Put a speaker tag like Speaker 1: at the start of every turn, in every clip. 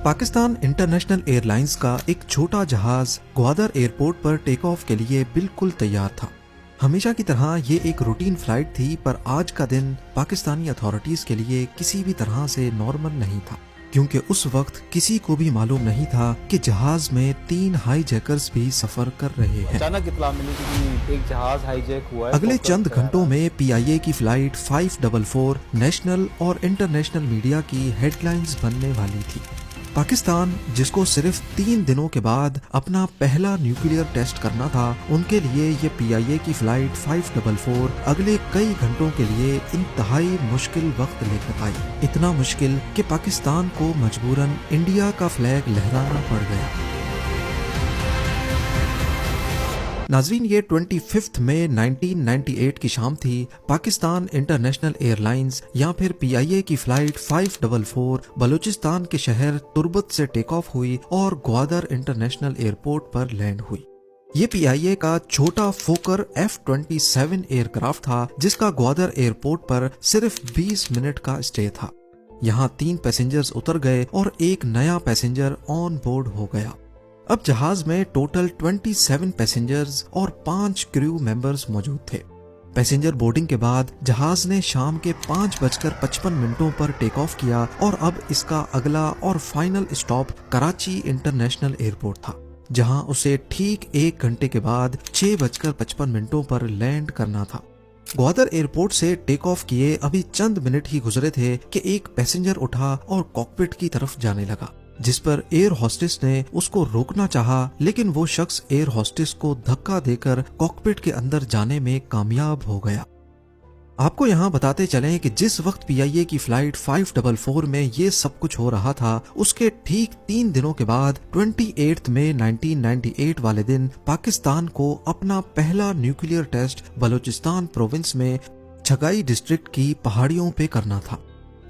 Speaker 1: Pakistan international airlines का एक छोटा जहाज ग्वादर एयरपोर्ट पर टेक ऑफ के लिए बिल्कुल तैयार था। हमेशा की तरह ये एक रूटीन फ्लाइट थी, पर आज का दिन पाकिस्तानी अथॉरिटीज के लिए किसी भी तरह से नॉर्मल नहीं था, क्योंकि उस वक्त किसी को भी मालूम नहीं था कि जहाज में 3 हाईजैकर्स भी सफर कर रहे हैं।
Speaker 2: अचानक इत्तला मिली कि एक जहाज हाईजैक हुआ है।
Speaker 1: अगले चंद घंटों में PIA की फ्लाइट 544 नेशनल और इंटरनेशनल मीडिया की हेडलाइंस बनने वाली थी। पाकिस्तान, जिसको सिर्फ 3 दिनों के बाद अपना पहला न्यूक्लियर टेस्ट करना था, उनके लिए ये PIA की फ्लाइट 544 अगले कई घंटों के लिए इंतहाई मुश्किल वक्त लेकर आई। इतना मुश्किल कि पाकिस्तान को मजबूरन इंडिया का फ्लैग लहराना पड़ गया। नाजरीन, ये 25 मई 1998 की शाम थी। पाकिस्तान इंटरनेशनल एयरलाइंस या फिर PIA की फ्लाइट 544 बलूचिस्तान के शहर तुर्बत से टेक ऑफ हुई और ग्वादर इंटरनेशनल एयरपोर्ट पर लैंड हुई। ये PIA का छोटा फोकर F-27 एयरक्राफ्ट था, जिसका ग्वादर एयरपोर्ट पर सिर्फ 20 मिनट का स्टे था। यहाँ 3 पैसेंजर्स उतर गए और एक नया पैसेंजर ऑन बोर्ड हो गया। अब जहाज में टोटल 27 पैसेंजर्स और 5 क्रू मेंबर्स मौजूद थे। पैसेंजर बोर्डिंग के बाद जहाज ने शाम के 5:55 पर टेक ऑफ किया और अब इसका अगला और final stop Karachi international airport था, जहां उसे ठीक 1 घंटे के बाद 6:55 पर लैंड करना था। ग्वादर एयरपोर्ट से टेक ऑफ किए अभी चंद मिनट ही गुजरे थे कि एक पैसेंजर उठा और कॉकपिट की तरफ जाने लगा, जिस पर एयर होस्टेस ने उसको रोकना चाहा, लेकिन वो शख्स एयर होस्टेस को धक्का देकर कॉकपिट के अंदर जाने में कामयाब हो गया। आपको यहाँ बताते चलें कि जिस वक्त PIA की फ्लाइट 544 में ये सब कुछ हो रहा था, उसके ठीक 3 दिनों के बाद 28 मई 1998 वाले दिन पाकिस्तान को अपना पहला न्यूक्लियर टेस्ट बलूचिस्तान प्रोविंस में छगाई डिस्ट्रिक्ट की पहाड़ियों पे करना था।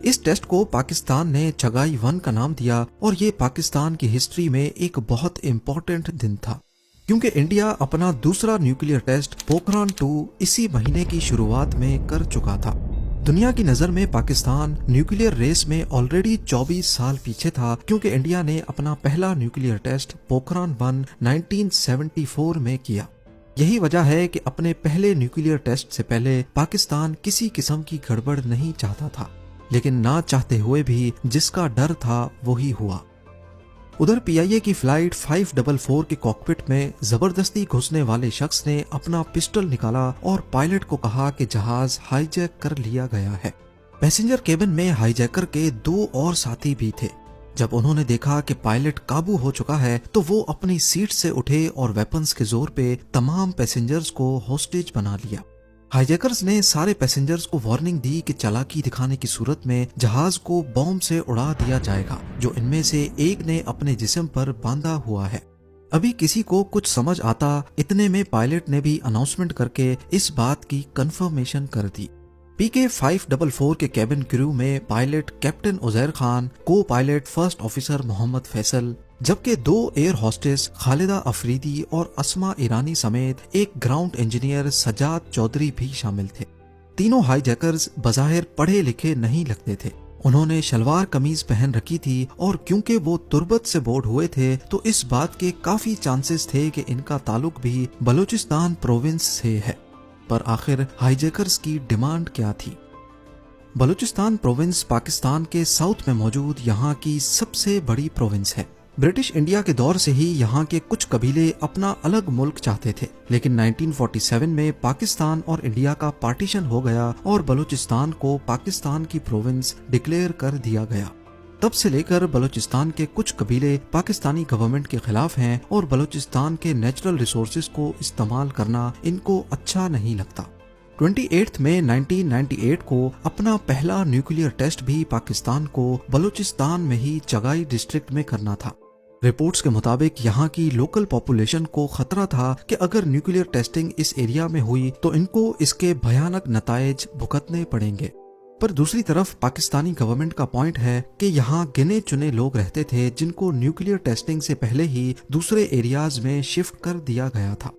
Speaker 1: इस टेस्ट को पाकिस्तान ने छगाई 1 का नाम दिया और ये पाकिस्तान की हिस्ट्री में एक बहुत इम्पोर्टेंट दिन था, क्योंकि इंडिया अपना दूसरा न्यूक्लियर टेस्ट पोखरान 2 इसी महीने की शुरुआत में कर चुका था। दुनिया की नजर में पाकिस्तान न्यूक्लियर रेस में ऑलरेडी 24 साल पीछे था, क्योंकि इंडिया ने अपना पहला न्यूक्लियर टेस्ट पोखरान 1 1974 में किया। यही वजह है कि अपने पहले न्यूक्लियर टेस्ट से पहले पाकिस्तान किसी किस्म की गड़बड़ नहीं चाहता था, लेकिन ना चाहते हुए भी जिसका डर था वही हुआ। उधर PIA की फ्लाइट 544 के कॉकपिट में जबरदस्ती घुसने वाले शख्स ने अपना पिस्टल निकाला और पायलट को कहा कि जहाज हाईजैक कर लिया गया है। पैसेंजर केबिन में हाईजैकर के 2 और साथी भी थे। जब उन्होंने देखा कि पायलट काबू हो चुका है, तो वो अपनी सीट से उठे और वेपन्स के जोर पे तमाम पैसेंजर्स को होस्टेज बना लिया। हाईजैकर्स ने सारे पैसेंजर्स को वार्निंग दी कि चालाकी दिखाने की सूरत में जहाज को बॉम्ब से उड़ा दिया जाएगा, जो इनमें से एक ने अपने जिस्म पर बांधा हुआ है। अभी किसी को कुछ समझ आता, इतने में पायलट ने भी अनाउंसमेंट करके इस बात की कंफर्मेशन कर दी। PK 544 के कैबिन क्रू में पायलट कैप्टन उजैर खान, को pilot first officer Mohammad Faisal, जबकि 2 एयर होस्टेस खालिदा अफरीदी और अस्मा ईरानी समेत एक ग्राउंड इंजीनियर सजाद चौधरी भी शामिल थे। तीनों हाईजैकर्स बज़ाहिर पढ़े लिखे नहीं लगते थे। उन्होंने शलवार कमीज पहन रखी थी और क्योंकि वो तुर्बत से बोर्ड हुए थे, तो इस बात के काफी चांसेस थे कि इनका ताल्लुक भी बलूचिस्तान प्रोविंस से है। पर आखिर हाईजैकर्स की डिमांड क्या थी? बलूचिस्तान प्रोविंस पाकिस्तान के साउथ में मौजूद यहाँ की सबसे बड़ी प्रोविंस है। ब्रिटिश इंडिया के दौर से ही यहाँ के कुछ कबीले अपना अलग मुल्क चाहते थे, लेकिन 1947 में पाकिस्तान और इंडिया का पार्टीशन हो गया और बलूचिस्तान को पाकिस्तान की प्रोविंस डिक्लेयर कर दिया गया। तब से लेकर बलूचिस्तान के कुछ कबीले पाकिस्तानी गवर्नमेंट के खिलाफ हैं और बलूचिस्तान के नेचुरल रिसोर्सेज को इस्तेमाल करना इनको अच्छा नहीं लगता। 28 मई 1998 को अपना पहला न्यूक्लियर टेस्ट भी पाकिस्तान को बलूचिस्तान में ही चगाई डिस्ट्रिक्ट में करना था। रिपोर्ट्स के मुताबिक यहाँ की लोकल पॉपुलेशन को खतरा था कि अगर न्यूक्लियर टेस्टिंग इस एरिया में हुई तो इनको इसके भयानक नतायज भुगतने पड़ेंगे। पर दूसरी तरफ पाकिस्तानी गवर्नमेंट का पॉइंट है कि यहाँ गिने चुने लोग रहते थे जिनको न्यूक्लियर टेस्टिंग से पहले ही दूसरे एरियाज में शिफ्ट कर दिया गया था।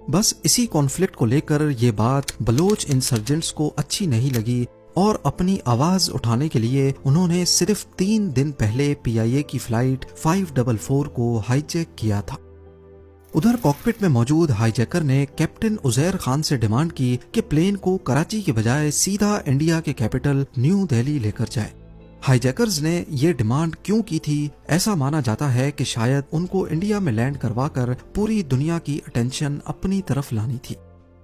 Speaker 1: बस इसी कॉन्फ्लिक्ट को लेकर ये बात बलोच इंसर्जेंट्स को अच्छी नहीं लगी اور اپنی آواز اٹھانے کے لیے انہوں نے صرف 3 دن پہلے PIA کی فلائٹ 544 کو ہائی جیک کیا تھا۔ ادھر کاکپٹ میں موجود ہائی جیکر نے کیپٹن عزیر خان سے ڈیمانڈ کی کہ پلین کو کراچی کے بجائے سیدھا انڈیا کے کیپٹل نیو دہلی لے کر جائے۔ ہائی جیکرز نے یہ ڈیمانڈ کیوں کی تھی؟ ایسا مانا جاتا ہے کہ شاید ان کو انڈیا میں لینڈ کروا کر پوری دنیا کی اٹینشن اپنی طرف لانی تھی۔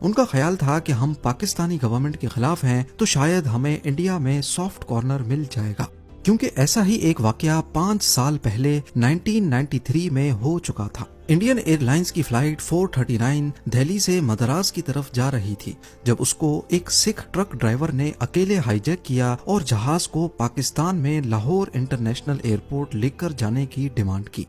Speaker 1: ان کا خیال تھا کہ ہم پاکستانی گورنمنٹ کے خلاف ہیں تو شاید ہمیں انڈیا میں سافٹ کارنر مل جائے گا، کیونکہ ایسا ہی ایک واقعہ 5 سال پہلے 1993 میں ہو چکا تھا۔ انڈین ایئر لائنز کی فلائٹ 439 دہلی سے مدراس کی طرف جا رہی تھی جب اس کو ایک سکھ ٹرک ڈرائیور نے اکیلے ہائی جیک کیا اور جہاز کو پاکستان میں لاہور انٹرنیشنل ایئرپورٹ لے کر جانے کی ڈیمانڈ کی۔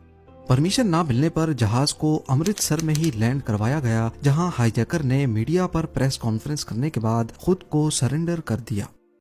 Speaker 1: پرمیشن نہ ملنے پر جہاز کو امرتسر میں ہی لینڈ کروایا گیا، جہاں ہائی جیکر نے میڈیا پر پریس کانفرنس کرنے کے بعد خود کو سرنڈر کر دیا۔